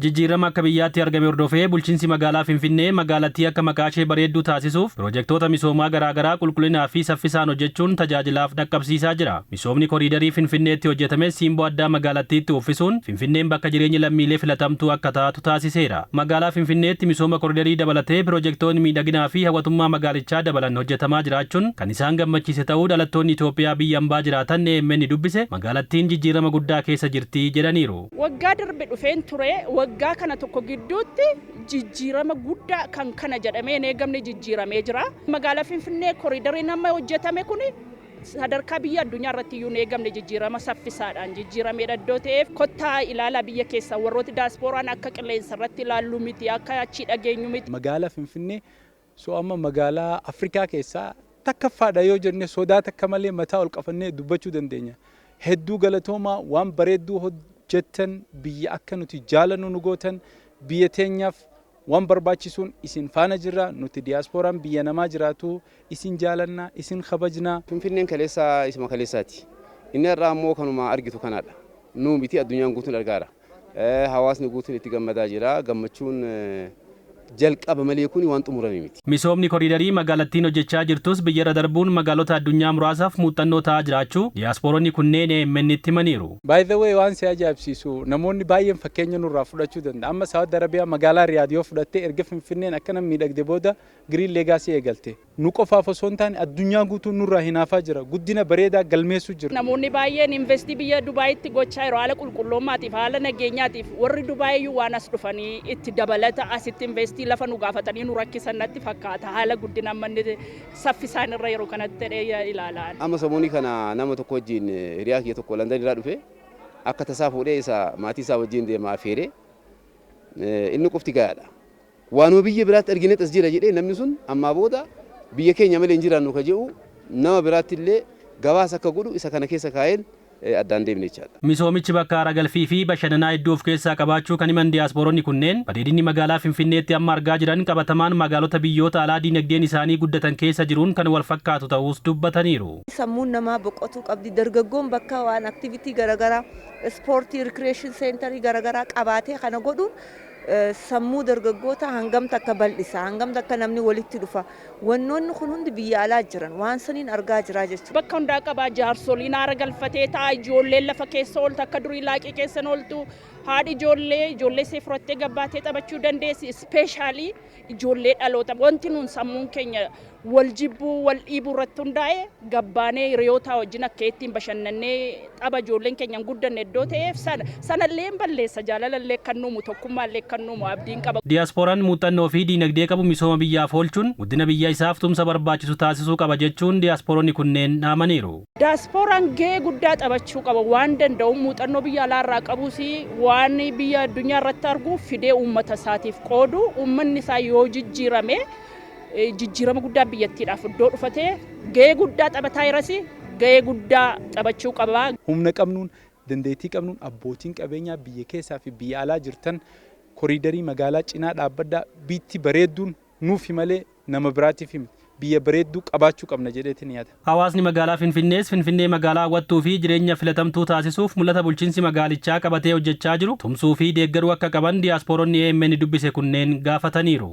Jijjiirama akka biyyaatti argame hordofee bulchiinsi magaalaa Finfinnee magaalattii akka maqaa ishee bareedduu taasisuuf piroojeektoota misoomaa garaagaraa qulqullinaa fi saffisaan hojjechuun tajaajilaaf dhaqqabsiisaa jira. Misoomni koriidarii Finfinneetti hojjetame simboo addaa magaalattiitti uffisuun Finfinneen bakka jireenya lammiilee filatamtuu akka taatu taasiseera. Magaalaa Finfinneetti misooma koriidarii dabalatee piroojeektoonni miidhaginaa fi hawwatummaa magaalichaa dabalan hojjetamaa jiraachuun kan isaan gammachiise ta'uu dhalattoonni Itoophiyaa biyya ambaa jiraatan AMN dubbise magaalattiin jijjiirama guddaa keessa jirti jedhaniiru. Waggaa darbe dhufeen ture waggaa kana tokko gidduutti jijjiirama guddaa kan kana jedhamee hin eegamne jijjiiramee jira. Magaalaa Finfinnee koriidariin amma hojjetame kun sadarkaa biyya addunyaa irratti iyyuu hin eegamne jijjiirama saffisaadhaan jijjiiramee iddoo ta'eef kottaa ilaalaa biyya keessa warrooti daasporaan akka qilleensa irratti ilaallu miti akka achii dhageenyu miti. Magaalaa Finfinnee amma magaalaa Afrikaa keessaa takkaffaadha yoo jenne sodaa takka malee mataa ol qabannee dubbachuu dandeenya. Hedduu galatoomaa waan bareedduu hojjettan biyya akka nuti jaalannu nu gootan biyya teenyaaf waan barbaachisuun isin faana jirra nuti diiyaasporaan biyya namaa jiraatu isin jaalanna isin kabajna. Finfinneen kaleessaa isuma kaleessaati. Inni irraa immoo kanuma argitu kanaadha. Nu miti addunyaan guutuun argaara. Hawaasni guutuun itti gammadaa jira. Gammachuun jalqaba malee kun waan xumurame miti. Misoomni koriidarii magaalattiin hojjechaa jirtus biyyarra darbuun magaalota addunyaa muraasaaf muuxannoo ta'aa jiraachuu diiyaasporoonni kunneen AMN'tti himaniiru. By the way waan si ajaa'ibsiisu namoonni baay'een fakkeenya nurraa fudhachuu danda'a. Amma Saawud Arabiyaa magaalaa Riyaad yoo fudhattee erga Finfinneen akkana miidhagde booda Green Legacy eegalte. Nu qofaaf osoo hin taane addunyaa guutuun nurraa hinaafaa jira. Guddina bareedaa galmeessuu jira. Namoonni baay'een investii biyya Dubaayitti gochaa jiru haala qulqullummaatiif haala nageenyaatiif warri Dubaayiyyuu waan as dhufanii itti dabalata asitti investii lafa nu gaafatanii nu rakkisan natti fakkaata haala guddina manni saffisaan irra yeroo kanatti ilaalaan. Amma samoonni kana nama tokko wajjin hiriyaa kiyya tokko London irraa dhufe akka tasaa fuudhee isa maatii isaa wajjin deemaa feere inni qofti gaadha. Waanuma biyya biraatti argine as jira jedhee namni sun ammaa booda biyya keenya malee hin jiraannu ka jedhu nama biraatti illee gabaasa akka godhu isa kana keessa kaa'een addaan deemne jechaadha. Misoomichi bakka haara galfii fi bashannanaa hedduu of keessaa qabaachuu kan himan diiyaasporoonni kunneen bareedinni magaalaa Finfinneetti amma argaa jiran qabatamaan magaalota biyyoota alaa diinagdeen isaanii guddatan keessa jiruun kan wal fakkaatu ta'us dubbataniiru. Sammuun namaa boqotuu qabdi. Dargaggoon bakka waan aktivitii garaagaraa ispoortii rikreeshin seenterii garaagaraa qabaatee kana godhuun sammuu dargaggoota hangam takka bal'isa hangam takka namni walitti dhufa wannoonni kun hundi biyya alaa jiran waan saniin argaa jira jechuudha. Bakka hundaa qabaa jaarsoliin haara galfatee ta'a ijoolleen lafa keessa ooltu akka durii laaqii keessa ooltu haadhi ijoollee see furattee gabbaatee taphachuu dandeessi ispeeshaalii ijoollee dhaloota wanti nuun sammuun keenya wal jibbuu wal dhiibuu irratti hundaa'e gabbaanee hiriyoota wajjin akka ittiin bashannannee tapha ijoolleen keenya guddanne iddoo ta'eef sanallee balleessa jaalalallee kan nuumu tokkummaallee kan nuumu abdiin qaba. Diiyaasporaan muuxannoo fi diinagdee qabu misooma biyyaaf oolchuun guddina biyya isaaf tumsa barbaachisu taasisuu qaba jechuun diiyaasporoonni kunneen dhaamaniiru. Diiyaasporaan gahee guddaa taphachuu qaba waan danda'u muuxannoo biyya alaarraa qabus waan biyya addunyaa irratti argu fidee uummata isaatiif qoodu uummanni isaa yoo jijjiirame jijjiirama guddaa biyyattiidhaaf iddoo dhufatee gahee guddaa taphataa jirasi gahee guddaa taphachuu qaba. Humna qabnuun dandeettii qabnuun abbootiin qabeenyaa biyya keessaa fi biyya alaa jirtan koriidarii magaalaa cinaa dhaabbaddaa biitti bareedduun nuufi malee nama biraatiif himi. Biyya bareedduu qabaachuu qabna jedheetiin yaada. Hawaasni magaalaa Finfinnees Finfinnee magaalaa hawwattuu fi jireenya filatamtuu taasisuuf mul'ata bulchiinsi magaalichaa qabatee hojjechaa jiru tumsuu fi deeggaruu akka qaban diiyaasporoonni AMN dubbise kunneen gaafataniiru.